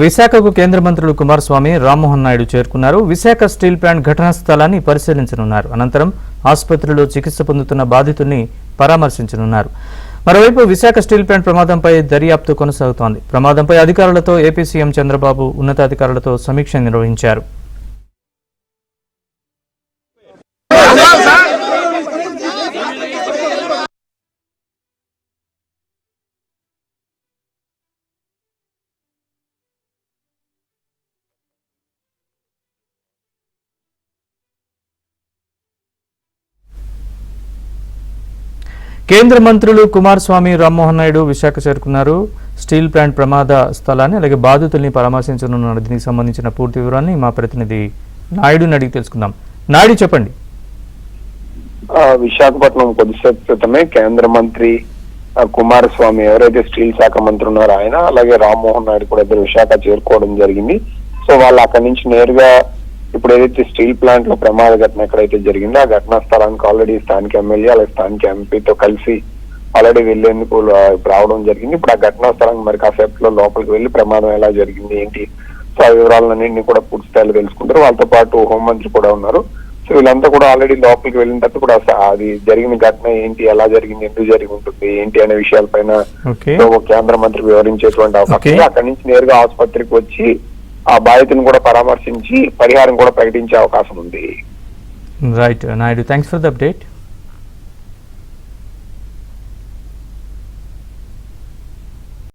విశాఖకు కేంద్ర మంత్రులు కుమారస్వామి, రామ్మోహన్ నాయుడు చేరుకున్నారు. విశాఖ స్టీల్ ప్లాంట్ ఘటనా స్థలాన్ని పరిశీలించనున్నారు. అనంతరం ఆసుపత్రిలో చికిత్స పొందుతున్న బాధితుల్ని పరామర్శించనున్నారు. మరోవైపు విశాఖ స్టీల్ ప్లాంట్ ప్రమాదంపై దర్యాప్తు కొనసాగుతోంది. ప్రమాదంపై అధికారులతో ఏపీ సీఎం చంద్రబాబు ఉన్నతాధికారులతో సమీక్ష నిర్వహించారు. కేంద్ర మంత్రులు కుమారస్వామి, రామ్మోహన్ నాయుడు విశాఖ చేరుకున్నారు. స్టీల్ ప్లాంట్ ప్రమాద స్థలాన్ని అలాగే బాధితుల్ని పరామర్శించనున్నారు. దీనికి సంబంధించిన పూర్తి వివరాన్ని మా ప్రతినిధి నాయుడుని అడిగి తెలుసుకుందాం. నాయుడు, చెప్పండి. విశాఖపట్నం కొద్దిసేపు క్రితమే కేంద్ర మంత్రి కుమారస్వామి, ఎవరైతే స్టీల్ శాఖ మంత్రి ఉన్నారో ఆయన, అలాగే రామ్మోహన్ నాయుడు కూడా ఇద్దరు విశాఖ చేరుకోవడం జరిగింది. సో వాళ్ళు అక్కడి నుంచి నేరుగా ఇప్పుడు ఏదైతే స్టీల్ ప్లాంట్ లో ప్రమాద ఘటన ఎక్కడైతే జరిగిందో ఆ ఘటనా స్థలానికి ఆల్రెడీ స్థానిక ఎమ్మెల్యే అలాగే స్థానిక ఎంపీతో కలిసి ఆల్రెడీ వెళ్లేందుకు రావడం జరిగింది. ఇప్పుడు ఆ ఘటనా స్థలానికి మరి కాసేపట్లో లోపలికి వెళ్లి ప్రమాదం ఎలా జరిగింది ఏంటి, సో ఆ వివరాలన్నింటినీ కూడా పూర్తి స్థాయిలో తెలుసుకుంటారు. వాళ్ళతో పాటు హోంమంత్రి కూడా ఉన్నారు. సో వీళ్ళంతా కూడా ఆల్రెడీ లోపలికి వెళ్ళిన తర్వాత కూడా అది జరిగిన ఘటన ఏంటి, ఎలా జరిగింది, ఎందుకు జరిగి ఉంటుంది ఏంటి అనే విషయాలపైన కేంద్ర మంత్రి వివరించేటువంటి అవకాశం. అక్కడి నుంచి నేరుగా ఆసుపత్రికి వచ్చి ఆ బాధితులను కూడా పరామర్శించి పరిహారం కూడా ప్రకటించే అవకాశం ఉంది. Right Naidu, thanks for the update.